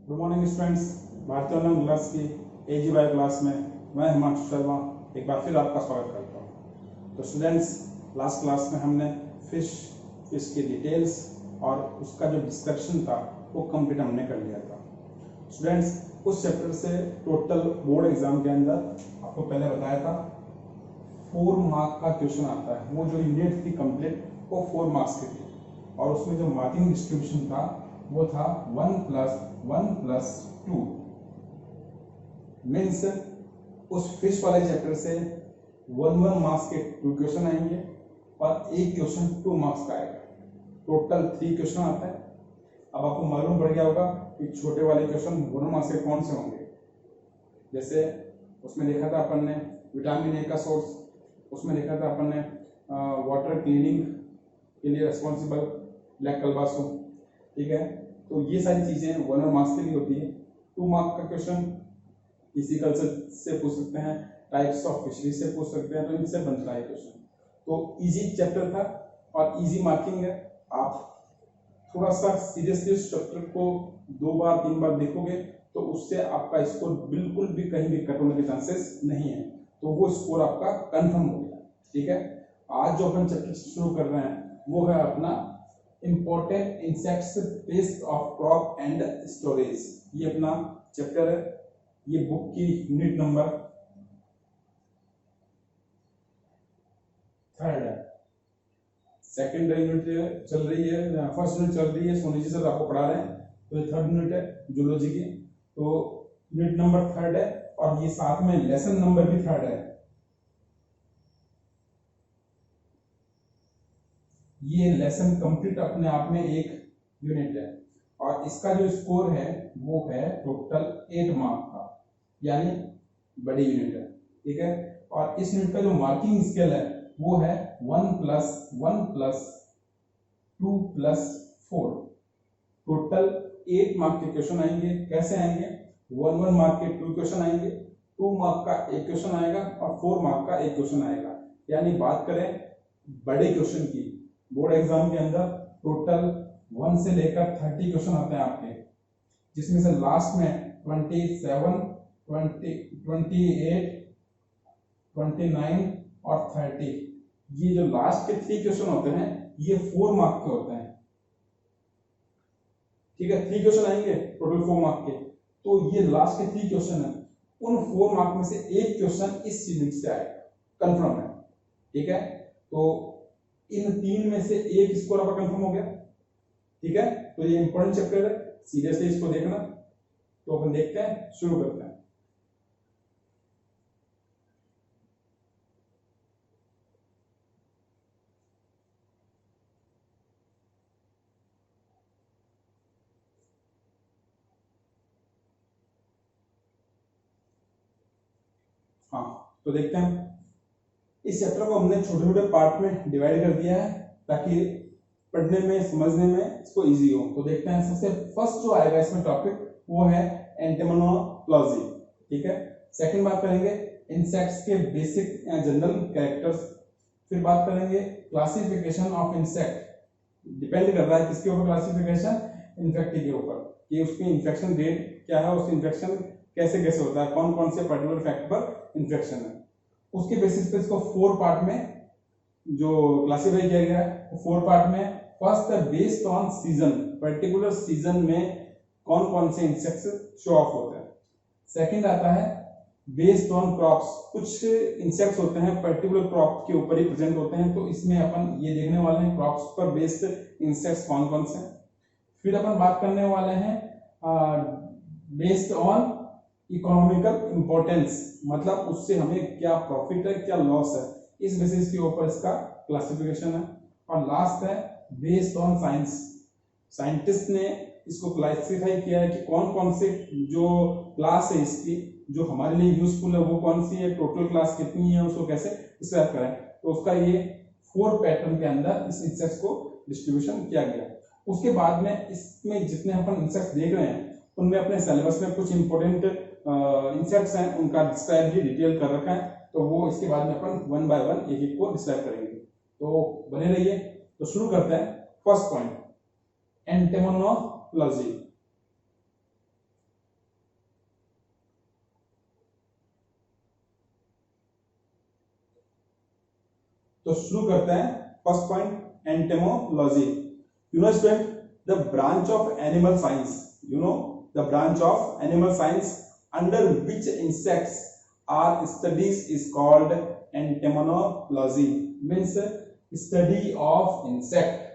Good morning students. भारतीय online class की एजी bio class में मैं हिमांशु शर्मा एक बार फिर आपका स्वागत करता हूँ। तो स्टूडेंट्स, लास्ट क्लास में हमने फिश की डिटेल्स और उसका जो डिस्क्रिप्शन था वो कंप्लीट हमने कर लिया था। स्टूडेंट्स, उस चैप्टर से टोटल बोर्ड एग्जाम के अंदर आपको पहले बताया था 4 मार्क का क्वेश्चन आता है। वो जो यूनिट थी कंप्लीट वो 4 मार्क्स की थी और उसमें जो मार्किंग डिस्ट्रीब्यूशन था वो था 1+1+2 मीन्स उस फिश वाले चैप्टर से 1 मार्क्स के 2 क्वेश्चन आएंगे और एक क्वेश्चन 2 मार्क्स का आएगा। टोटल 3 क्वेश्चन आता है। अब आपको मालूम पड़ गया होगा कि छोटे वाले क्वेश्चन 1 मार्क्स के कौन से होंगे। जैसे उसमें देखा था अपन ने विटामिन ए का सोर्स, उसमें देखा था अपन ने वाटर क्लीनिंग के लिए रिस्पॉन्सिबल ब्लैक कलबासो, ठीक है। तो ये सारी चीजें 1 मार्क्स के लिए होती है। 2 मार्क का क्वेश्चन किसी कल्चर से पूछ सकते हैं, टाइप्स ऑफ फिशरी से पूछ सकते हैं, तो इनसे बनता है क्वेश्चन। तो इजी चैप्टर था और इजी मार्किंग है। आप थोड़ा सा सीरियसली उस चैप्टर को 2 बार 3 बार देखोगे तो उससे आपका स्कोर बिल्कुल भी कहीं भी कट होने के चांसेस नहीं है, तो वो स्कोर आपका कंफर्म हो गया, ठीक है। आज जो अपन चैप्टर शुरू कर रहे हैं वो है अपना important insects paste of crop and storage. ये अपना चैप्टर है। ये बुक की यूनिट नंबर 3 है। सेकंड यूनिट चल रही है, फर्स्ट यूनिट चल रही है, सोनी जी सर आपको पढ़ा रहे हैं। तो ये 3rd यूनिट है जूलॉजी की। तो यूनिट नंबर 3 है और ये साथ में लेसन नंबर भी 3 है। ये लेसन कंप्लीट अपने आप में एक यूनिट है और इसका जो स्कोर है वो है टोटल 8 मार्क का, यानी बड़ी यूनिट है, ठीक है। और इस यूनिट का जो मार्किंग स्केल है वो है 1+1+2+4। टोटल 8 मार्क के क्वेश्चन आएंगे। कैसे आएंगे? 1 मार्क के 2 क्वेश्चन आएंगे, 2 मार्क का एक क्वेश्चन आएगा और 4 मार्क का एक क्वेश्चन आएगा। यानी बात करें बड़े क्वेश्चन की, बोर्ड एग्जाम के अंदर टोटल 1 से लेकर 30 क्वेश्चन आते हैं आपके, जिसमें से लास्ट में 27, 28, 29 और 30, ये जो लास्ट के 3 क्वेश्चन होते हैं ये 4 मार्क के होते हैं, ठीक है। 3 क्वेश्चन आएंगे टोटल 4 मार्क के। तो ये लास्ट के 3 क्वेश्चन है, उन 4 मार्क में से एक क्वेश्चन इस यूनिट से आएगा, कंफर्म है, ठीक है। तो इन 3 में से एक स्कोर आपका कंफर्म हो गया, ठीक है। तो ये इंपॉर्टेंट चैप्टर है, सीरियसली इसको देखना। तो अपन देखते हैं, शुरू करते हैं। हाँ, तो देखते हैं। इस चैप्टर को हमने छोटे छोटे पार्ट में डिवाइड कर दिया है ताकि पढ़ने में समझने में इसको इजी हो। तो देखते हैं, सबसे फर्स्ट जो आएगा इसमें टॉपिक वो है एंटेमोनोलॉजी, ठीक है। सेकंड बात करेंगे इंसेक्ट्स के बेसिक या जनरल कैरेक्टर्स। फिर बात करेंगे क्लासिफिकेशन ऑफ इंसेक्ट। डिपेंड कर रहा है किसके ऊपर क्लासिफिकेशन? इन्फेक्टी के ऊपर, कि उसकी इन्फेक्शन रेट क्या है, उसकी इन्फेक्शन कैसे कैसे होता है, कौन कौन से पर्टिकुलर फैक्ट पर इन्फेक्शन है। उसके बेसिस पे इसको 4 पार्ट में जो क्लासिफाई किया गया है, 4 पार्ट में। फर्स्ट है based on season, particular season में कौन कौन से इंसेक्ट्स शो ऑफ होते हैं। सेकंड आता है बेस्ड ऑन क्रॉप्स, कुछ इंसेक्ट्स होते हैं पर्टिकुलर क्रॉप के ऊपर ही प्रेजेंट होते हैं, तो इसमें अपन ये देखने वाले हैं क्रॉप्स पर बेस्ड इंसेक्ट्स कौन कौन से। फिर अपन बात करने वाले हैं बेस्ड ऑन इकोनॉमिकल इंपॉर्टेंस, मतलब उससे हमें क्या प्रॉफिट है क्या लॉस है, इस बेसिस के ऊपर इसका क्लासिफिकेशन है। और लास्ट है बेस्ड ऑन साइंस, साइंटिस्ट ने इसको क्लासिफाई किया है कि कौन कौन से जो क्लास है इसकी जो हमारे लिए यूजफुल है वो कौन सी है, टोटल क्लास कितनी है, उसको कैसे डिस्क्राइब करें। तो उसका ये 4 पैटर्न के अंदर इस इंसेक्ट्स को डिस्ट्रीब्यूशन किया गया। उसके बाद में इसमें जितने अपन इंसेक्ट्स देख रहे हैं उनमें अपने सिलेबस में कुछ इंपॉर्टेंट इंसेक्ट्स हैं, उनका डिस्क्राइब भी डिटेल कर रखा है, तो वो इसके बाद में अपन 1 बाय 1 एक एक को डिस्क्राइब करेंगे। तो बने रहिए। तो शुरू करते हैं। First point entomology. तो शुरू करते हैं first point, entomology. You know student, the branch of animal science, you know the branch of animal science under which insects are studies is called entomology, means study of insect.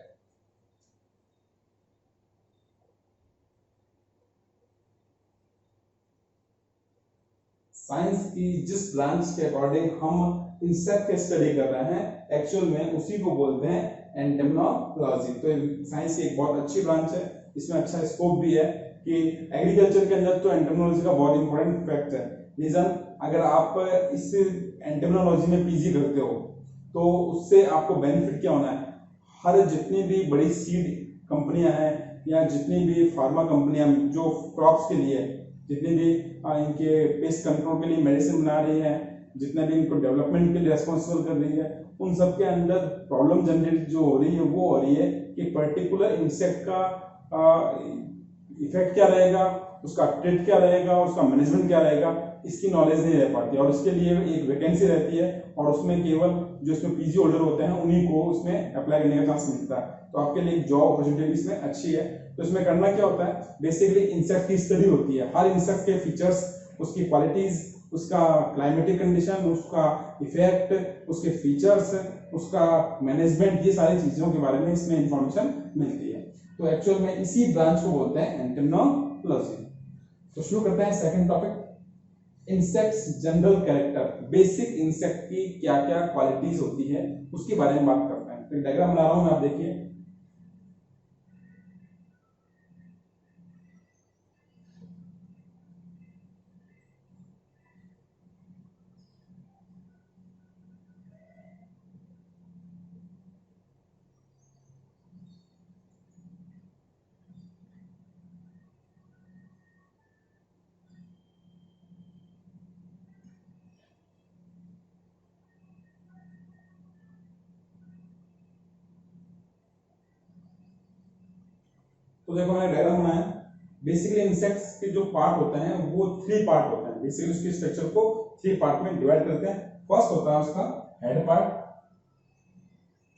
Science की जिस branch के according हम insect की study कर रहे हैं, actual में उसी को बोलते हैं एंटेमोलॉजी। तो साइंस की एक बहुत अच्छी ब्रांच है, इसमें अच्छा स्कोप भी है कि एग्रीकल्चर के अंदर तो एंटेमोलॉजी का बहुत इंपॉर्टेंट फैक्ट है। रीजन, अगर आप इस एंटेमोलॉजी में पीजी करते हो तो उससे आपको बेनिफिट क्या होना है, हर जितनी भी बड़ी सीड कंपनियां हैं या जितनी भी फार्मा कंपनियां जो क्रॉप्स के लिए जितनी भी इनके पेस्ट कंट्रोल के लिए मेडिसिन बना रही है, जितने भी इनको डेवलपमेंट के लिए रेस्पॉन्सिबल कर रही है, उन सब के अंदर प्रॉब्लम जनरेट जो हो रही है वो हो रही है कि पर्टिकुलर इंसेक्ट का इफेक्ट क्या रहेगा, उसका ट्रीट क्या रहेगा, उसका मैनेजमेंट क्या रहेगा, इसकी नॉलेज नहीं रह पाती और उसके लिए एक वैकेंसी रहती है और उसमें केवल जो इसमें पीजी होल्डर होते हैं उन्हीं को उसमें अप्लाई करने का चांस मिलता है। तो आपके लिए एक जॉब अपॉर्चुनिटी इसमें अच्छी है। तो इसमें करना क्या होता है, बेसिकली इंसेक्ट की स्टडी होती है, हर इंसेक्ट के फीचर्स, उसकी क्वालिटीज, उसका क्लाइमेटिक कंडीशन, उसका इफेक्ट, उसके फीचर्स, उसका मैनेजमेंट, ये सारी चीजों के बारे में इसमें इंफॉर्मेशन मिलती है। तो एक्चुअल में इसी ब्रांच को बोलते हैं एंटेमोलॉजी। तो शुरू करते हैं second topic, insects general character. Basic insect की क्या क्या क्वालिटीज होती है उसके बारे में बात करते हैं। तो डायग्राम बना रहा हूं मैं, आप देखिए। तो देखो मैंने डायग्राम बनाया। बेसिकली इंसेक्ट्स के जो पार्ट होते हैं वो 3 पार्ट होते हैं। बेसिकली उसके स्ट्रक्चर को 3 पार्ट में डिवाइड करते हैं। फर्स्ट होता है उसका हेड पार्ट,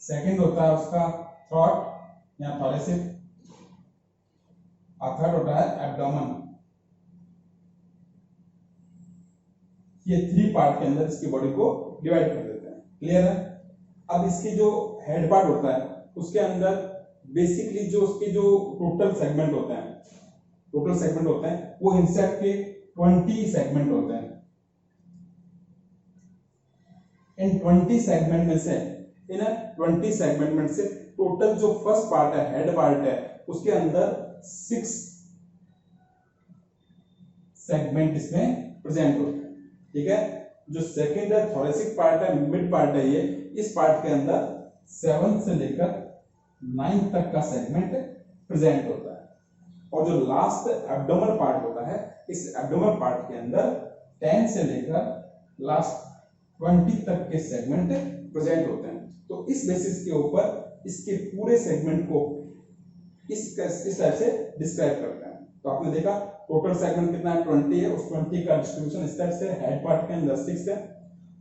सेकंड होता है उसका थ्रोट या थोरेसिक, और थर्ड होता है एब्डोमेन। ये 3 पार्ट के अंदर इसकी बॉडी को डिवाइड कर देते हैं। क्लियर है? अब इसकी जो हेड पार्ट होता है उसके अंदर बेसिकली जो उसके जो टोटल सेगमेंट होते हैं वो इंसेक्ट के 20 सेगमेंट होते हैं। इन 20 सेगमेंट में से टोटल जो फर्स्ट पार्ट है, हेड पार्ट है, उसके अंदर 6 सेगमेंट इसमें प्रेजेंट होते हैं। ठीक है? जो सेकंड है थोरेसिक पार्ट है, मिड पार्ट है, ये इस पार्ट के अंदर 7 से लेकर 9 तक का सेगमेंट प्रेजेंट होता है। और जो लास्ट एब्डोमेन पार्ट होता है, इस एब्डोमेन पार्ट के अंदर 10 से लेकर लास्ट 20 तक के सेगमेंट प्रेजेंट होते हैं। तो इस बेसिस के ऊपर इसके पूरे सेगमेंट को इस टाइप से डिस्क्राइब करते हैं। तो आपने देखा टोटल सेगमेंट कितना है, 20 है। उस 20 का डिस्ट्रीब्यूशन इस टाइप से, हेड पार्ट के अंदर 6 है,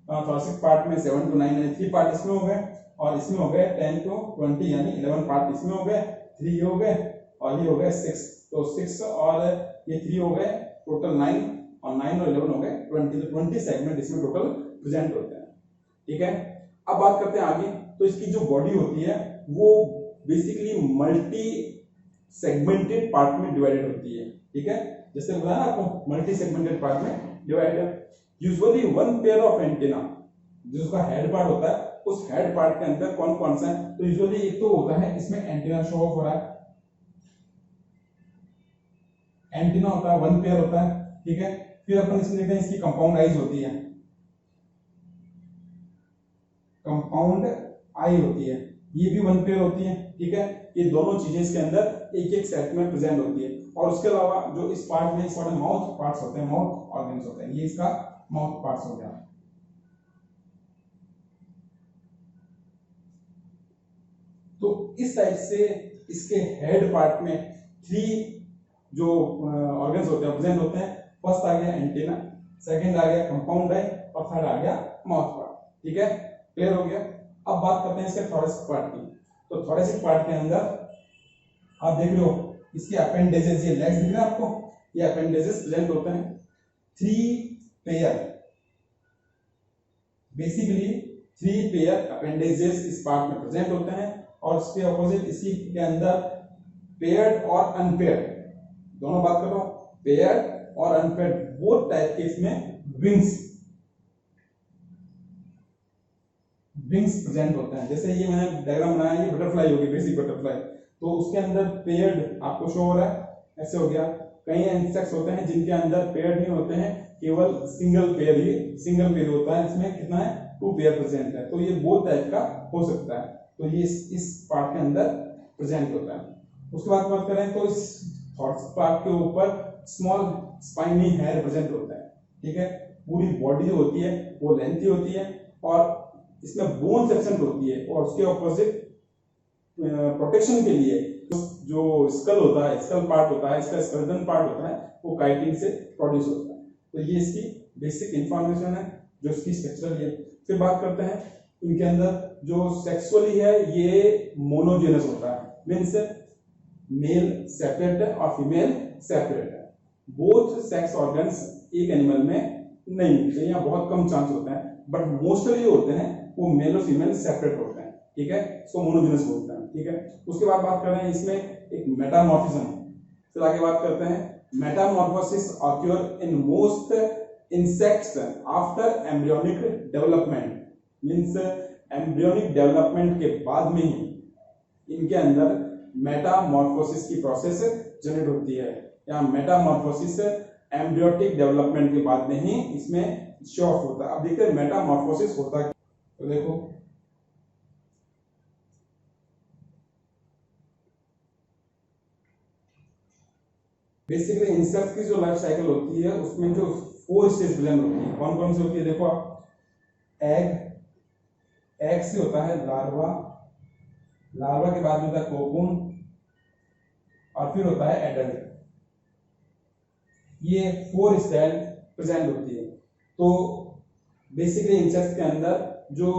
थोरेसिक पार्ट में 7 to 9 यानी 3 पार्ट इसमें हो गए, और इसमें हो गए 10 to 20 यानी 11 पार्ट इसमें हो गए, 3 हो गए और ये हो गए 6। तो 6 और ये 3 हो गए, टोटल 9, और 9 और 11 हो गए 20। तो 20 सेगमेंट इसमें टोटल प्रेजेंट होते हैं। ठीक है? अब बात करते हैं आगे। तो इसकी जो बॉडी होती है वो बेसिकली मल्टी सेगमेंटेड पार्ट में डिवाइडेड होती है। ठीक है? जैसे बताया ना आपको, मल्टी सेगमेंटेड पार्ट में divided. Usually 1 pair of antenna, जिसका हेड पार्ट होता है, उस हेड पार्ट के अंदर कौन कौन सा है, तो यूजुअली एक तो होता है इसमें एंटीना शो ऑफ हो रहा है, एंटीना होता है, 1 पेयर होता है। ठीक है? फिर अपन इसमें देखते हैं इसकी कंपाउंड आईज होती है, कंपाउंड आई होती है, ये भी 1 पेयर होती है। ठीक है? ये दोनों चीजें इसके अंदर एक एक सेट में प्रेजेंट होती है। और उसके अलावा जो इस पार्ट में माउथ पार्ट्स होते हैं, माउथ ऑर्गन्स होते हैं, ये इसका माउथ पार्ट्स हो गया। तो इस टाइप से इसके हेड पार्ट में 3 जो ऑर्गन्स होते हैं प्रेजेंट होते हैं। फर्स्ट आ गया एंटीना, सेकंड आ गया कंपाउंड आई, और थर्ड आ गया माउथ पार्ट। ठीक है? क्लियर हो गया? अब बात करते हैं इसके थोरेसिक पार्ट की। तो थोरेसिक पार्ट के अंदर आप देख रहे हो इसके अपेंडेजेस, ये लेग्स दिख रहे हैं आपको, ये अपेंडेजेस प्रेजेंट होते हैं। 3 पेयर, बेसिकली 3 पेयर अपेंडेजेस इस पार्ट में प्रेजेंट होते हैं, और उसके अपोजिट इसी के अंदर पेयर्ड और अनपेयर्ड, दोनों बात कर रहा हूं, पेयर्ड और अनपेयर्ड बोथ टाइप के इसमें विंग्स प्रेजेंट होते हैं। जैसे ये मैंने डायग्राम बनाया, ये बटरफ्लाई होगी, बेसिक बटरफ्लाई, तो उसके अंदर पेयर्ड आपको शो हो रहा है, ऐसे हो गया। कई इंसेक्ट्स होते हैं जिनके अंदर पेयर्ड नहीं होते हैं, केवल सिंगल पेयर होता है, इसमें कितना है 2 पेयर प्रेजेंट है, तो ये बोथ टाइप का हो सकता है। तो ये इस पार्ट के अंदर प्रेजेंट होता है। उसके बाद बात करें तो इस पार्ट के ऊपर स्मॉल स्पाइनी हेयर प्रेजेंट होता है, ठीक है। पूरी बॉडी जो होती है वो लेंथी होती है, और इसमें बोन सेक्शन होती है, और उसके ऑपोजिट प्रोटेक्शन के लिए जो स्कल होता है, स्कल पार्ट होता है, इसका स्केलेटन पार्ट होता है, वो काइटिन से प्रोड्यूस होता है। तो ये इसकी बेसिक इंफॉर्मेशन है जो इसकी स्ट्रक्चरल है। फिर बात करते हैं इनके अंदर जो सेक्सुअली है, ये मोनोजेनस होता है, मीन्स मेल सेपरेट है और फीमेल सेपरेट है। बोथ सेक्स ऑर्गन्स एक एनिमल में नहीं होते, या बहुत कम चांस होता है, बट मोस्टली होते हैं वो मेल और फीमेल सेपरेट होते हैं, ठीक है, इसको मोनोजेनस बोलते हैं, ठीक है। उसके बाद बात कर रहे हैं इसमें एक मेटामॉर्फिज्म। फिर आगे बात करते हैं Metamorphosis occur in most insects after embryonic development, means embryonic development के बाद में ही इनके अंदर मेटामॉर्फोसिस की प्रोसेस जनरेट होती है, या मेटामॉर्फोसिस एम्ब्रियोटिक डेवलपमेंट के बाद में ही इसमें शो ऑफ होता है। अब देखते हैं मेटामॉर्फोसिस होता है, तो देखो बेसिकली इंसेक्ट की जो लाइफ साइकिल होती है उसमें जो 4 स्टेज प्रेजेंट होती है, कौन कौन सी होती है देखो आप, एग से होता है लार्वा, लार्वा के बाद में होता है कोकून, और फिर होता है एडल्ट। ये 4 स्टेज प्रेजेंट होती है। तो बेसिकली इंसेक्ट के अंदर जो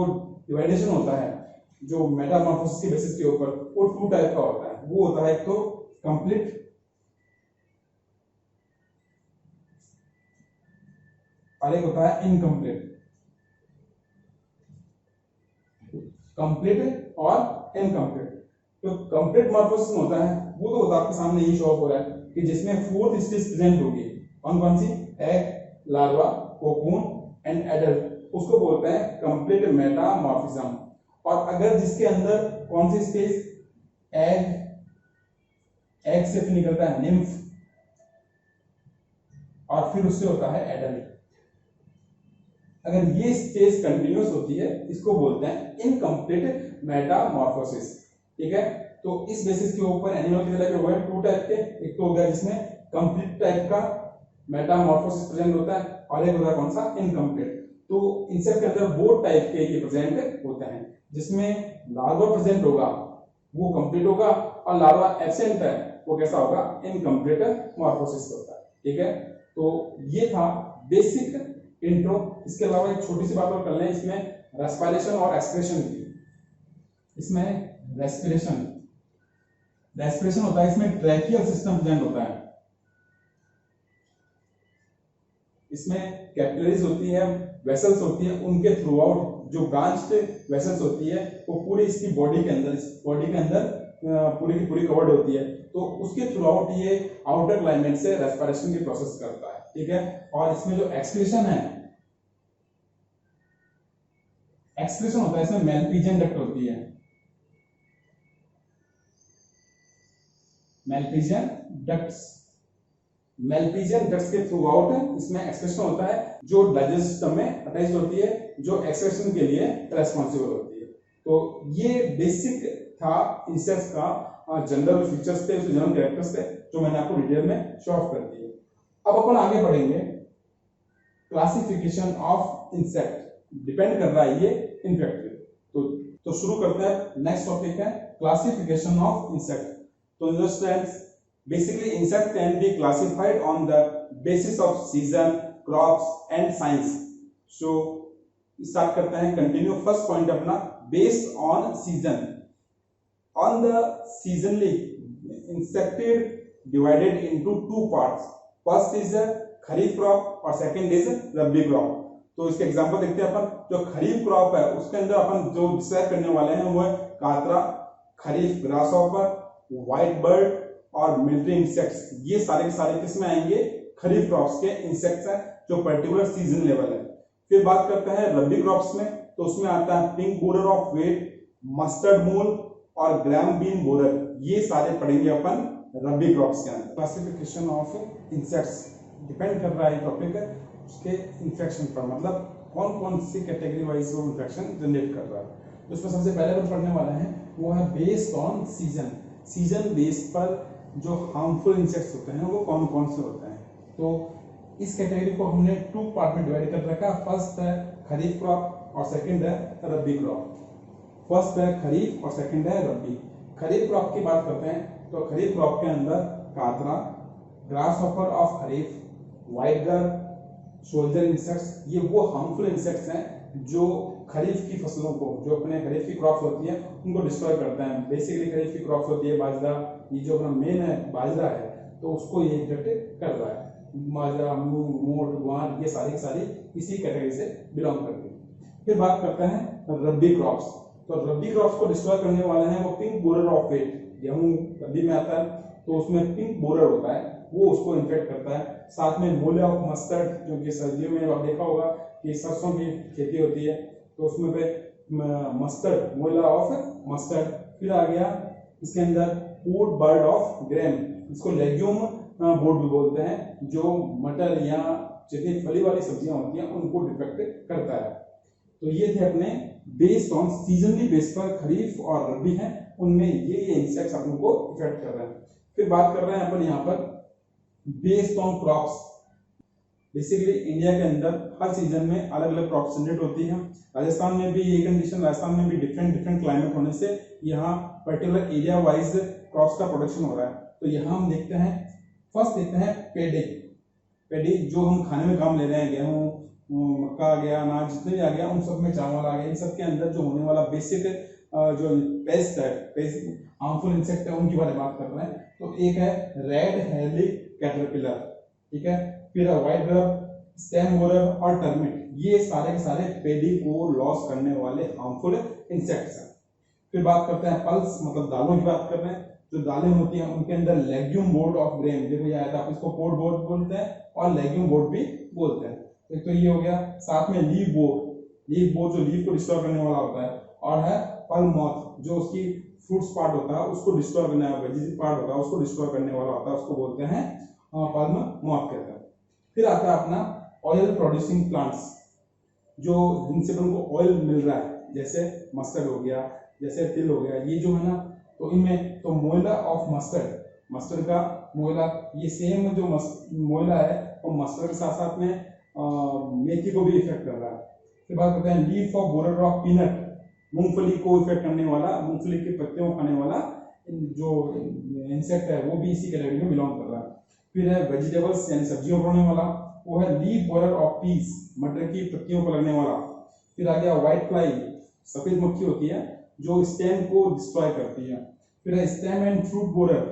डिवाइडेशन होता है, जो मेटामॉर्फोसिस के बेसिस के ऊपर, वो 2 टाइप का होता है। वो होता है एक तो कंप्लीट, और एक होता है इनकम्प्लीट। कंप्लीट और इनकम्प्लीट। तो कंप्लीट मॉर्फोसिस होता है वो तो होता है आपके सामने ही शो हो रहा है कि जिसमें 4th स्टेज प्रेजेंट होगी, कौन कौन सी, egg, larva, cocoon and adult, उसको बोलते हैं कंप्लीट मेटामॉर्फिज्म। और अगर जिसके अंदर कौन सी स्टेज, एग से फिर निकलता है निम्फ, और फिर उससे होता है एडल्ट। अगर ये स्टेज कंटिन्यूस होती है इसको बोलते हैं इनकम्प्लीट मेटामॉर्फोसिस, ठीक है। तो इस बेसिस के ऊपर एनिमल के तरह के हुए 2 टाइप के, एक तो हो गया जिसमें कंप्लीट टाइप का मेटामॉर्फोसिस प्रेजेंट होता है, और एक होता है कौन सा, इनकम्प्लीट। तो इंसेक्ट के अंदर वो टाइप के ये प्रेजेंट होते हैं, जिसमें लार्वा प्रेजेंट होगा वो कंप्लीट होगा, और लार्वा एब्सेंट है वो कैसा होगा, इनकम्प्लीट मॉर्फोसिस होता है, ठीक है। तो ये था बेसिक इंट्रो। इसके अलावा एक छोटी सी बात और कर लें इसमें, रेस्पिरेशन और एक्सक्रीशन की। इसमें रेस्पिरेशन होता है, इसमें ट्रैकियल सिस्टम प्रेजेंट होता है, इसमें कैपिलरीज होती है, वेसल्स होती है, उनके थ्रू आउट जो ब्रांच्ड वेसल्स होती है वो पूरी इसकी बॉडी के अंदर, इस बॉडी के अंदर पूरी की पूरी कवर्ड होती है। तो उसके थ्रू आउट ये आउटर क्लाइमेट से रेस्पिरेशन की प्रोसेस करता है, ठीक है। और इसमें जो एक्सक्रीशन है, एक्सक्रीशन होता है, इसमें मेलपीजियन डक्ट होती है, मेलपीजियन डक्ट्स के थ्रू आउट इसमें एक्सक्रीशन होता है, जो डाइजेस्ट सिस्टम में अटैच होती है, जो एक्सक्रीशन के लिए रेस्पॉन्सिबल होती है। तो ये बेसिक था इंसेक्ट्स का जनरल फीचर्स थे, जनरल कैरेक्टर्स थे, जो मैंने आपको डिटेल में शो ऑफ कर दिए। अब अपन आगे बढ़ेंगे क्लासिफिकेशन ऑफ इंसेक्ट, डिपेंड कर रहा है ये इनफेक्टिव। तो शुरू करते हैं, नेक्स्ट टॉपिक है क्लासिफिकेशन ऑफ इंसेक्ट। तो understand, basically insect can be classified on the basis of season, crops and science. So start करते हैं, कंटिन्यू। फर्स्ट पॉइंट अपना based on season. On the seasonally insected divided into two parts, first is kharif crop और second is rabi crop. तो इसके example देखते हैं अपन। जो खरीफ crop है उसके अंदर अपन जो डिस्क्राइब करने वाले हैं वो है कातरा, खरीफ ग्रासहॉपर, व्हाइट बर्ड और मिलिट्री इंसेक्ट्स। ये सारे के सारे किसमें आएंगे? खरीफ क्रॉप्स के इंसेक्ट्स हैं जो पर्टिकुलर सीजन लेवल है। फिर बात करते हैं रबी क्रॉप्स में, तो उसमें आता है pink borer of wheat, mustard mole और ग्राम बीन बोरर। ये सारे पढ़ेंगे अपन रबी क्रॉप्स के अंदर। क्लासिफिकेशन ऑफ इंसेक्ट्स डिपेंड कर रहा है टॉपिक उसके इन्फेक्शन पर, मतलब कौन कौन सी कैटेगरी वाइज वो इन्फेक्शन जनरेट कर रहा है। तो उसमें सबसे पहले अपन पढ़ने वाला है वो है based on season. Season base पर जो हार्मफुल इंसेक्ट्स होते हैं वो कौन कौन से होते हैं। तो इस कैटेगरी को हमने टू पार्ट में डिवाइड कर रखा। फर्स्ट है खरीफ क्रॉप और सेकंड है रबी क्रॉप। फर्स्ट है खरीफ और सेकंड है रबी। खरीफ क्रॉप की बात करते हैं तो खरीफ क्रॉप के अंदर कातरा, grasshopper of kharif, white girl, soldier insects, ये वो हार्मफुल इंसेक्ट्स हैं जो खरीफ की फसलों को, जो अपने खरीफ की क्रॉप्स होती हैं उनको डिस्ट्रॉय करते हैं। बेसिकली खरीफ की क्रॉप्स होती है बाजरा, ये जो अपना मेन है बाजरा है तो उसको ये इफेक्ट कर रहा है। बाजरा, मूंग, मोट, ग्वार, ये सारी सारी इसी कैटेगरी से बिलोंग करती है। फिर बात करते हैं रबी क्रॉप्स। तो रबी क्रॉप्स को डिस्ट्रॉय करने वाले हैं वो पिंक बोरर ऑफ वेट। गेहूं रबी में आता है तो उसमें पिंक बोरर होता है, वो उसको इन्फेक्ट करता है। साथ में मोले ऑफ मस्टर्ड, जो कि सर्दियों में आप देखा होगा कि सरसों की खेती होती है तो उसमें पे मस्टर्ड, मोला ऑफ मस्टर्ड। फिर आ गया इसके अंदर फूड बर्ड ऑफ ग्रेन, इसको लेग्यूम बोर्ड भी बोलते हैं, जो मटर या जितनी फली वाली सब्जियां होती हैं उनको डिफेक्ट करता है। तो ये थे अपने बेस्ड ऑन सीजनली बेस पर खरीफ और रबी हैं, उनमें ये इंसेक्ट्स अपन को इफेक्ट कर रहे हैं। फिर बात कर रहे हैं अपन यहाँ पर based on crops. Basically India के अंदर हर सीजन में अलग अलग क्रॉप्स जनरेट होती हैं। राजस्थान में भी ये कंडीशन, राजस्थान में भी डिफरेंट क्लाइमेट होने से यहाँ पर्टिकुलर एरिया वाइज क्रॉप्स का प्रोडक्शन हो रहा है। तो यहाँ हम देखते हैं, फर्स्ट देखते हैं पेडी। पेडी जो हम खाने में काम ले रहे हैं, गेहूँ, मक्का आ गया, अनाज जितने भी आ गया, उन सब में चावल आ गया, इन सब के अंदर जो होने वाला बेसिक जो पेस्ट है, हार्मफुल इंसेक्ट है, उनकी बारे में बात कर रहे हैं। तो एक है रेड हेयरली कैटरपिलर, ठीक है। फिर व्हाइट ग्रब, स्टेम बोरर और टर्मिट, ये सारे के सारे पेडी को लॉस करने वाले हार्मफुल इंसेक्ट्स हैं। फिर बात करते हैं पल्स, मतलब दालों की बात कर रहे हैं। जो दालें होती हैं उनके अंदर लेग्यूम बोर्ड ऑफ ग्रेन, देखो ये आया था, आप इसको पोड बोर्ड बोलते हैं और लेग्यूम बोर्ड भी बोलते हैं। एक तो ये हो गया, साथ में लीफ बोर्ड जो लीफ को डिस्ट्रॉय करने वाला होता है, और है पल्म मॉथ जो उसकी फ्रूट्स पार्ट होता है उसको डिस्ट्रॉय करने वाला, वेजिटेबल पार्ट होता है उसको डिस्ट्रॉय करने वाला होता है, उसको बोलते हैं पल्म मॉथ कहते हैं। फिर आता है अपना ऑयल प्रोड्यूसिंग प्लांट्स, जो जिनसे हमको ऑयल मिल रहा है, जैसे मस्टर्ड हो गया, जैसे तिल हो गया, ये जो है ना, तो इनमें तो मोइला ऑफ मस्टर्ड का मोइला, ये सेम जो मोइला है वो मस्टर्ड के साथ साथ में मेथी को भी इफेक्ट कर रहा है। फिर बात करते हैं leaf of borer of peanut, मूंगफली को इफेक्ट करने वाला, मूंगफली के पत्तियों को खाने वाला जो इंसेक्ट है वो भी इसी कैटेगरी में बिलोंग कर रहा है। फिर है वेजिटेबल्स यानी सब्जियों को खाने वाला, वो है लीफ बोरर ऑफ पीस, मटर की पत्तियों को लगने वाला। फिर आ गया व्हाइट फ्लाई, सफेद मक्खी होती है जो स्टेम को डिस्ट्रॉय करती है। फिर है stem and fruit borer,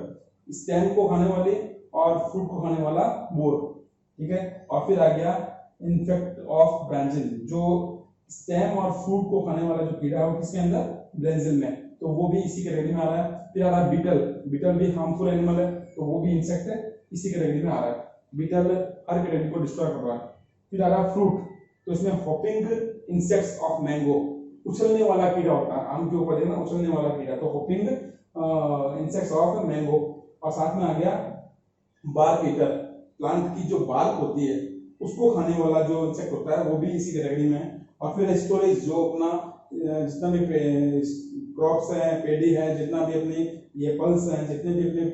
stem को खाने वाले और फ्रूट को खाने वाला बोर, ठीक है। और फिर आ गया इन्फेक्ट ऑफ ब्रांजिल, जो स्टेम और फ्रूट को खाने वाला जो कीड़ा है वो किसके अंदर, ब्रांजिल में, तो वो भी इसी कैटेगरी में आ रहा है। फिर आ रहा है बीटल भी हार्मफुल एनिमल है तो वो भी इंसेक्ट है, इसी कैटेगरी में आ रहा है। बीटल हर कैटेगरी को डिस्ट्रॉय कर रहा है। फिर आ रहा है फ्रूट, तो इसमें हॉपिंग इंसेक्ट्स ऑफ मैंगो, उछलने वाला कीड़ा होता है, आम के ऊपर देखना उछलने वाला कीड़ा, तो हॉपिंग इंसेक्ट्स ऑफ मैंगो। और साथ में आ गया बार्क ईटर, प्लांट की जो बार्क होती है उसको खाने वाला जो इंसेक्ट होता है वो भी इसी कैटेगरी में है। और फिर स्टोरेज, जो अपना जितना भी क्रॉप्स है, पेडी है, जितना भी अपनी ये पल्स है, जितने भी अपने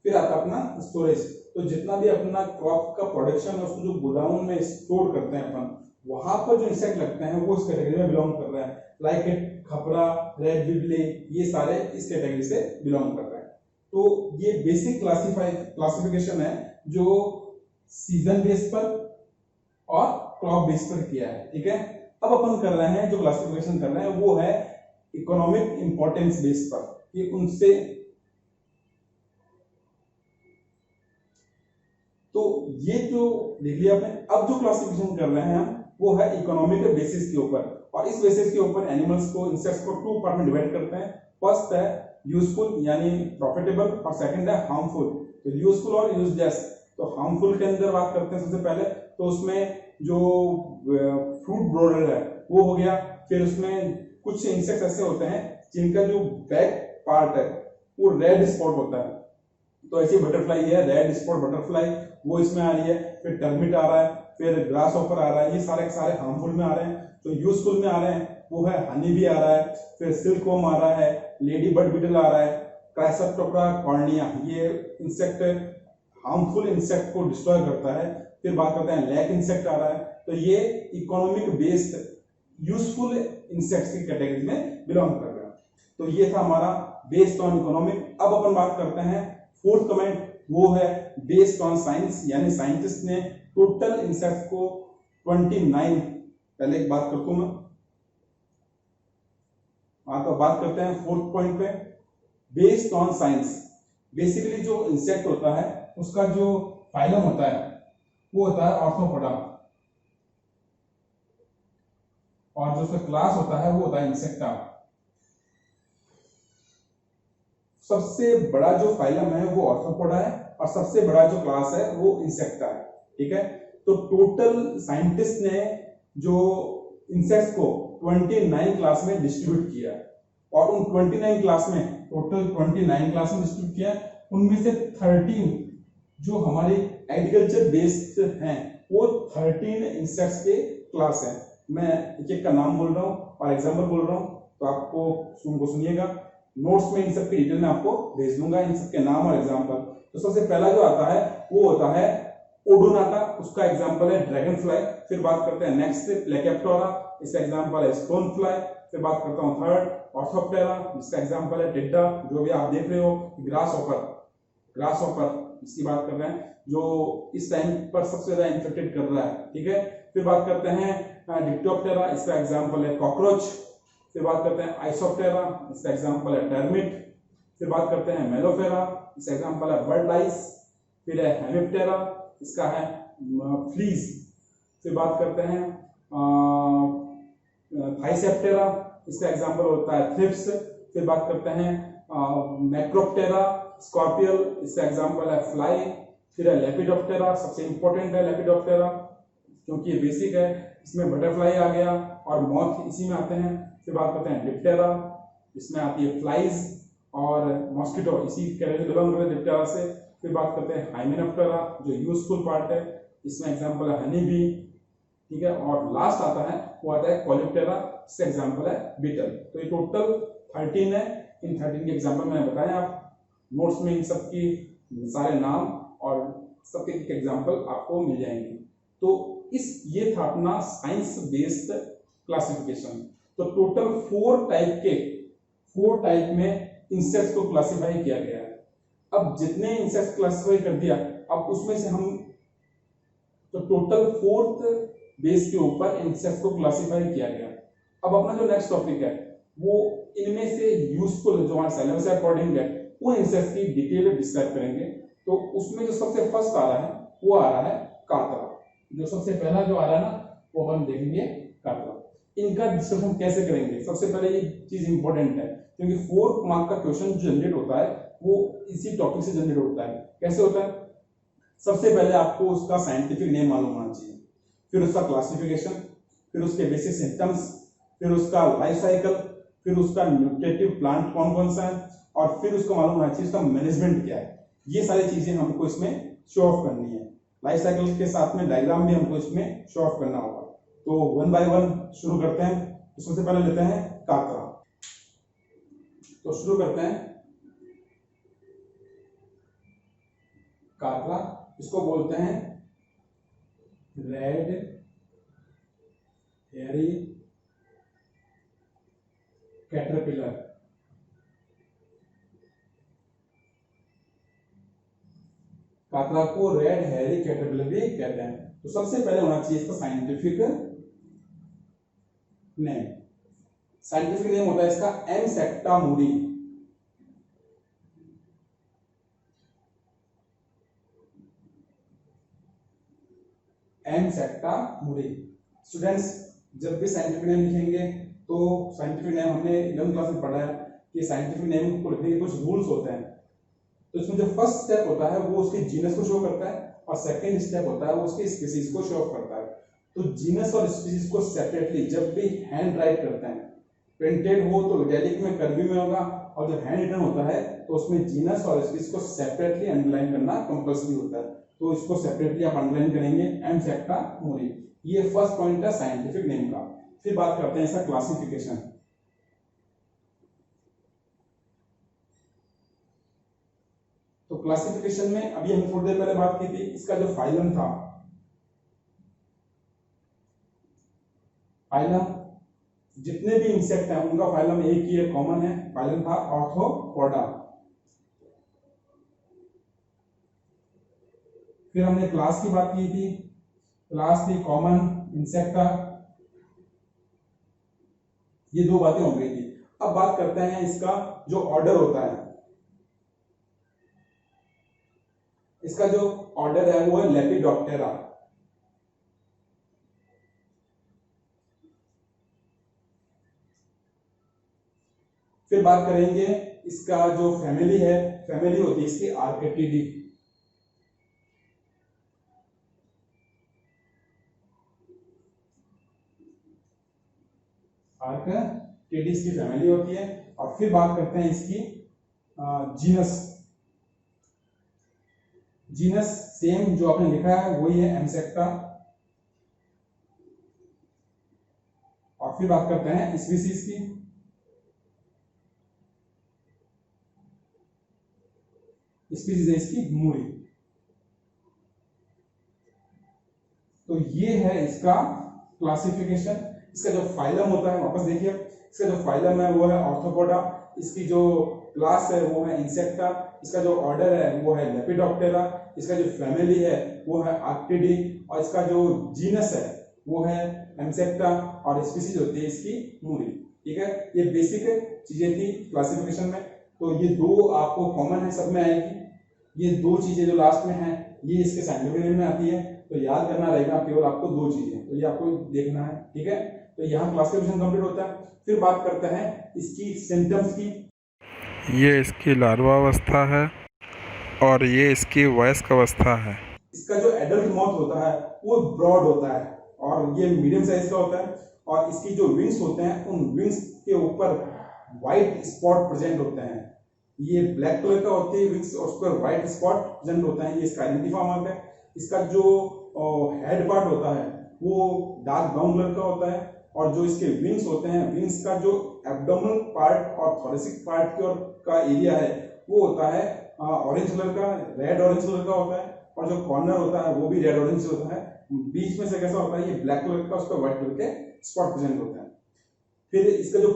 फिर आता अपना स्टोरेज, तो जितना भी अपना क्रॉप का प्रोडक्शन है उसको जो गोडाउन में स्टोर करते हैं अपन, वहां पर जो इंसेक्ट लगते हैं वो इस कैटेगरी में बिलोंग कर रहे हैं। लाइक खपरा, रेड बिबली, ये सारे इस कैटेगरी से बिलोंग कर रहे हैं। तो ये बेसिक क्लासिफिकेशन है जो सीजन बेस पर और क्रॉप बेस पर किया है, ठीक है। अब अपन कर रहे हैं जो क्लासिफिकेशन कर रहे हैं वो है इकोनॉमिक इंपॉर्टेंस बेस पर, कि उनसे तो ये जो देख लिया आपने। अब जो क्लासिफिकेशन कर रहे हैं हम वो है इकोनॉमिक बेसिस के ऊपर, और इस बेसिस के ऊपर एनिमल्स को, इंसेक्ट्स को टू पार्ट में डिवाइड करते हैं। फर्स्ट है यूजफुल यानी प्रॉफिटेबल, और सेकंड है हार्मफुल। तो यूजफुल और यूजलेस। तो हार्मफुल के अंदर बात करते हैं सबसे पहले, तो उसमें जो फ्रूट ब्रोडर है वो हो गया। फिर उसमें कुछ इंसेक्ट्स ऐसे होते हैं जिनका जो बैक पार्ट है वो रेड स्पॉट होता है, तो ऐसी बटरफ्लाई है रेड स्पॉट बटरफ्लाई, वो इसमें आ रही है। फिर टर्मिट आ रहा है, फिर ग्रास ऑफर आ रहा है, ये सारे के सारे हार्मफुल में आ रहे हैं। तो यूजफुल में आ रहे हैं वो है हनी भी आ रहा है, फिर सिल्क वॉर्म आ रहा है, लेडी बर्ड बीटल आ रहा है, क्राइसेप्टोपरा कॉर्निया, ये इंसेक्ट हार्मफुल इंसेक्ट को डिस्ट्रॉय करता है। फिर बात करते हैं लैक इंसेक्ट आ रहा है। तो ये इकोनॉमिक बेस्ड यूजफुल इंसेक्ट्स की कैटेगरी में बिलोंग कर रहा है। तो ये था हमारा बेस्ड ऑन इकोनॉमिक। अब अपन बात करते हैं फोर्थ कमेंट, वो है बेस्ड ऑन साइंस, यानी साइंटिस्ट ने टोटल इंसेक्ट्स को 29, पहले एक बात करता हूं मैं, तो बात करते हैं फोर्थ पॉइंट पे, बेस्ड ऑन साइंस। बेसिकली जो इंसेक्ट होता है उसका जो फाइलम होता है वो होता है ऑर्थोपोडा, और जो उसका क्लास होता है वो होता है इंसेक्टा। सबसे बड़ा जो फाइलम है वो ऑर्थोपोडा है, और सबसे बड़ा जो क्लास है वो इंसेक्टा है, ठीक है। तो टोटल साइंटिस्ट ने जो इंसेक्ट्स को 29 क्लास में डिस्ट्रीब्यूट किया, और उन 29 क्लास में, टोटल 29 क्लास में डिस्ट्रीब्यूट किया, उनमें से 13 जो हमारे एग्रीकल्चर बेस्ड हैं वो 13 इंसेक्ट्स के क्लास हैं। मैं एक एक का नाम बोल रहा हूँ और एग्जाम्पल बोल रहा हूँ, तो आपको सुनिएगा। नोट्स में इन सब की डिटेल में आपको भेज दूंगा, इन सब के नाम और एग्जाम्पल। तो सबसे पहला जो आता है वो होता है ओडोनाटा, उसका एग्जाम्पल है ड्रैगन फ्लाई। फिर बात करते हैं नेक्स्ट प्लेकेप्टोरा, इसका एग्जाम्पल है स्टोन फ्लाई। फिर बात करता हूँ थर्ड ऑर्थोप्टेरा, जिसका एग्जाम्पल है टिड्डा, जो भी आप देख रहे हो। ग्रास ऑपर इसकी बात कर रहे हैं, जो इस टाइम पर सबसे ज्यादा इन्फेक्टेड कर रहा है, ठीक है। फिर बात करते हैं डिप्टोप्टेरा, इसका एग्जाम्पल है कॉकरोच। फिर बात करते हैं आइसोप्टेरा, इसका एग्जाम्पल है टर्मिट। फिर बात करते हैं मेलोफेरा, इसका एग्जाम्पल है बर्ड लाइस। फिर है हेमिप्टेरा, इसका है फ्लीज। फिर बात करते हैं थाइसेप्टेरा, इसका एग्जाम्पल होता है थ्रिप्स। फिर बात करते हैं मैक्रोप्टेरा स्कॉर्पियल, इसका एग्जाम्पल है फ्लाई। फिर है लेपिडोप्टेरा, सबसे इंपॉर्टेंट है लेपिडोप्टेरा क्योंकि ये बेसिक है, इसमें बटरफ्लाई आ गया और मॉथ इसी में आते हैं। फिर बात करते हैं डिप्टेरा, इसमें आती है फ्लाइज, और मॉस्किटो इसी कैटेगरी से बिलोंग करते हैं डिप्टेरा से। फिर बात करते हैं हाइमेनोप्टेरा, जो यूजफुल पार्ट है, इसमें एग्जाम्पल है हनी बी, ठीक है। और लास्ट आता है वो आता है कॉलिप्टेरा, इसका एग्जाम्पल है बीटल। तो ये टोटल 13 है। इन 13 के एग्जाम्पल मैंने बताया, आप नोट्स में इन सबकी सारे नाम और सबके एग्जाम्पल आपको मिल जाएंगे। तो ये था अपना साइंस बेस्ड क्लासिफिकेशन। तो टोटल 4 टाइप में इंसेक्ट्स को क्लासिफाई किया गया है। अब जितने इंसेक्ट्स क्लासिफाई कर दिया, अब उसमें से हम तो टोटल 4th बेस के ऊपर इंसेक्ट्स को क्लासिफाई किया गया। अब अपना जो नेक्स्ट टॉपिक है वो इनमें से यूजफुल जो हमारे सिलेबस के अकॉर्डिंग है उन इंसेक्ट्स की डिटेल डिस्क्राइब करेंगे। तो उसमें जो सबसे फर्स्ट आ रहा है वो आ रहा है कातरा। जो सबसे पहला जो आ रहा है ना वो हम देखेंगे कातरा। इनका डिस्कशन कैसे करेंगे, सबसे पहले ये चीज इंपॉर्टेंट है क्योंकि 4 मार्क का क्वेश्चन जनरेट होता है वो इसी टॉपिक से जनरेट होता है। कैसे होता है, सबसे पहले आपको उसका साइंटिफिक नेम मालूम होना चाहिए, फिर उसका क्लासिफिकेशन, फिर उसके बेसिक सिम्टम्स, फिर उसका लाइफ साइकिल, फिर उसका न्यूट्रिटिव प्लांट कौन कौन सा है, और फिर उसको मालूम होना चाहिए उसका मैनेजमेंट क्या है। ये सारी चीजें हमको इसमें शो ऑफ करनी है। लाइफ साइकिल के साथ में डायग्राम भी हमको इसमें शो ऑफ करना होगा। तो 1 बाय 1 शुरू करते हैं। तो सबसे पहले लेते हैं कातरा। तो शुरू करते हैं कातरा, इसको बोलते हैं रेड हेयरी कैटरपिलर। कातरा को रेड हेयरी कैटरपिलर भी कहते हैं। तो सबसे पहले होना चाहिए इसका साइंटिफिक नेम। साइंटिफिक नेम होता है इसका एमसेक्टा मूरी। एमसेक्टा मूरी। स्टूडेंट्स जब भी साइंटिफिक नेम लिखेंगे तो साइंटिफिक नेम हमने 11वीं क्लास में पढ़ा है कि साइंटिफिक नेम को लिखने के कुछ रूल्स होते हैं। तो इसमें जो फर्स्ट स्टेप होता है वो उसके जीनस को शो करता है और सेकंड स्टेप होता है वो उसके स्पीसीज को शो ऑफ करता है। तो जीनस और स्पीसीज को सेपरेटली जब भी हैंड राइट करते हैं, प्रिंटेड हो तो इटैलिक में कर्वी में होगा, और जब हैंड रिटन होता है तो उसमें जीनस और स्पीसीज को सेपरेटली अंडरलाइन करना कंपल्सरी होता है। तो इसको सेपरेटली आप अंडरलाइन करेंगे एमसेक्टा मूरी। ये फर्स्ट पॉइंट है साइंटिफिक नेम का। फिर बात करते हैं इसका क्लासिफिकेशन। तो क्लासिफिकेशन में अभी हम थोड़ी देर पहले बात की थी, इसका जो फाइलम था, फाइलम जितने भी इंसेक्ट हैं उनका फाइलम एक ही है, कॉमन है, फाइलम था आर्थ्रोपोडा। फिर हमने क्लास की बात की थी, क्लास थी कॉमन, इंसेक्टा। ये दो बातें हो गई थी। अब बात करते हैं इसका जो ऑर्डर होता है। इसका जो ऑर्डर है वो है लेपिडोप्टेरा। फिर बात करेंगे इसका जो फैमिली है, फैमिली होती है इसकी आर्केटिडी। आर्केटिडीज की फैमिली होती है। और फिर बात करते हैं इसकी जीनस। जीनस सेम जो आपने लिखा है वही है एमसेक्टा। और फिर बात करते हैं स्पीसीज की। स्पीसीज है इसकी मूरी। तो ये है इसका क्लासिफिकेशन। इसका जो फाइलम होता है, वापस देखिए, इसका जो फाइलम है वो है आर्थ्रोपोडा, इसकी जो क्लास है वो है इंसेक्टा, इसका जो ऑर्डर है वो है लेपिडोप्टेरा, इसका जो फैमिली है वो है आर्क्टिडी, और इसका जो जीनस है वो है एमसेक्टा, और स्पीसीज होती है इसकी मूरी। ठीक है, ये बेसिक चीजें थी क्लासिफिकेशन में। तो ये दो आपको कॉमन है, सब में आएगी। ये दो चीजें जो लास्ट में है ये इसके साइंटिफिक नेम में आती है, तो याद करना रहेगा केवल आपको दो चीजें, तो ये आपको देखना है। ठीक है, तो यहाँ क्लासिफिकेशन कंप्लीट होता है। फिर बात करते हैं इसकी सिम्टम्स की। ये इसकी लार्वा अवस्था है और ये इसकी वयस्क अवस्था है। इसका जो एडल्ट माउथ होता है वो ब्रॉड होता है और ये मीडियम साइज का होता है, और इसकी जो विंग्स होते हैं उन विंग्स के ऊपर व्हाइट स्पॉट प्रेजेंट होते हैं। ये ब्लैक कलर का होती है विंग्स और उस पर व्हाइट स्पॉट प्रेजेंट होता है, ये इसका आइडेंटिफाई मार्क है। इसका जो हेड पार्ट होता है वो डार्क ब्राउन कलर का होता है, और जो इसके विंग्स होते हैं, विंग्स का जो एब्डोमिनल पार्ट और थोरेसिक पार्ट की ओर का एरिया है वो होता है ऑरेंज कलर का, रेड ऑरेंज कलर का होता है, और जो कॉर्नर होता है वो भी रेड ऑरेंज होता है। बीच में से कैसा होता है, ये ब्लैक कलर का, उस पर व्हाइट कलर के स्पॉट प्रेजेंट होते हैं। फिर इसका जो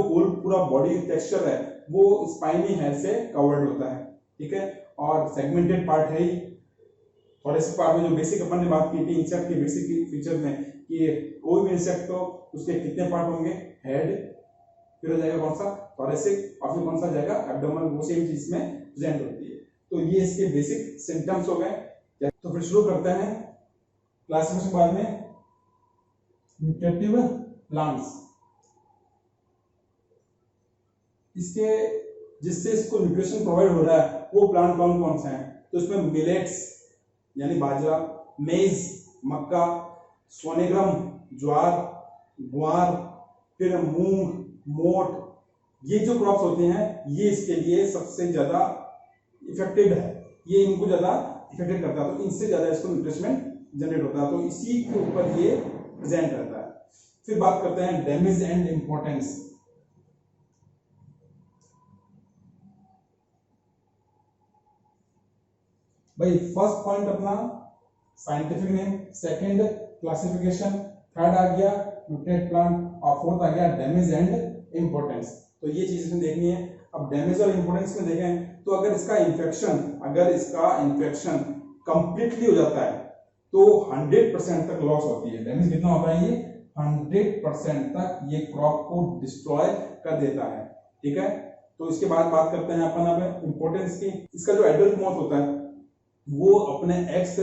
होल पूरा बॉडी टेक्सचर है वो स्पाइनी हेयर से कवर्ड होता है। ठीक है, और सेगमेंटेड पार्ट है ही। थोरेसिक पार्ट में जो बेसिक अपन ने बात की थी इंसेक्ट के बेसिक फीचर में कि कोई भी इंसेक्ट तो उसके कितने पार्ट होंगे, हेड, फिर हो जाएगा कौन सा थोरेसिक, और फिर कौन सा जाएगा एब्डोमेन, वो सेम चीज में प्रेजेंट होती है। तो ये इसके बेसिक सिम्टम्स हो गए। तो फिर शुरू करते हैं क्लासिफिकेशन। बाद में न्यूट्रिटिव प्लांट्स, इसके जिससे इसको न्यूट्रिशन प्रोवाइड हो रहा है वो प्लांट कौन कौन से हैं। तो इसमें मिलेट्स यानी बाजरा, मेज मक्का, सोनेग्रम ज्वार, ग्वार, फिर मूंग, मोट, ये जो क्रॉप्स होते हैं ये इसके लिए सबसे ज्यादा इफेक्टिव है, ये इनको ज्यादा इफेक्टेड करता है, तो इनसे ज्यादा इसको न्यूट्रिशन जनरेट होता है, तो इसी के ऊपर ये प्रेजेंट रहता है। फिर बात करते हैं डैमेज एंड इंपॉर्टेंस। भाई फर्स्ट पॉइंट अपना scientific name, second classification, third आ गया न्यूट्रिएंट प्लांट, और फोर्थ आ गया डैमेज एंड इंपॉर्टेंस। तो ये चीज इसमें देखनी है। अब डैमेज और इंपॉर्टेंस में देखें तो अगर इसका इन्फेक्शन कंप्लीटली हो जाता है तो 100% तक लॉस होती है। डैमेज कितना होता है ये 100% तक ये क्रॉप को डिस्ट्रॉय कर देता है। ठीक है, तो इसके बाद बात करते हैं अपन अब इंपॉर्टेंस की। इसका जो एडल्ट मॉथ होता है वो अपने एग्स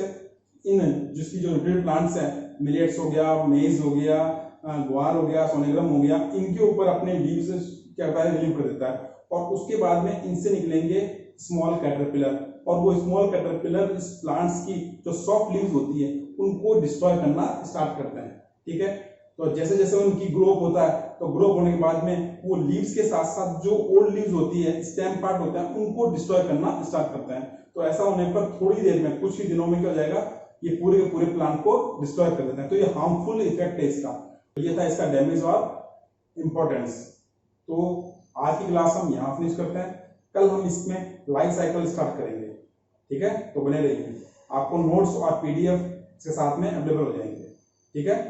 इन जिसकी जो न्यूट्रिएंट प्लांट्स है, मिलेट्स हो गया, मेज हो गया, ग्वार हो गया, सोनेग्राम हो गया, इनके ऊपर अपने लीव्स क्या करता है रिलीव कर देता है और उसके बाद में इनसे निकलेंगे स्मॉल कैटरपिलर और वो स्मॉल कैटरपिलर इस प्लांट्स की जो सॉफ्ट लीव्स होती है उनको डिस्ट्रॉय करना स्टार्ट करते हैं। ठीक है, तो जैसे जैसे उनकी ग्रोथ होता है तो ग्रोथ होने के बाद में वो लीव्स के साथ साथ जो ओल्ड लीव्स होती है, स्टेम पार्ट होता है, उनको डिस्ट्रॉय करना स्टार्ट करते हैं। तो ऐसा होने पर थोड़ी देर में, कुछ ही दिनों में क्या हो जाएगा, ये पूरे के पूरे प्लांट को डिस्ट्रॉय कर देते हैं। तो ये हार्मफुल इफेक्ट है इसका। तो ये था इसका डैमेज और इंपॉर्टेंस। तो आज की क्लास हम यहाँ फिनिश करते हैं, कल हम इसमें लाइफ साइकिल स्टार्ट करेंगे। ठीक है, तो बने रहिए, आपको नोट्स और पीडीएफ इसके साथ में अवेलेबल हो जाएंगे। ठीक है।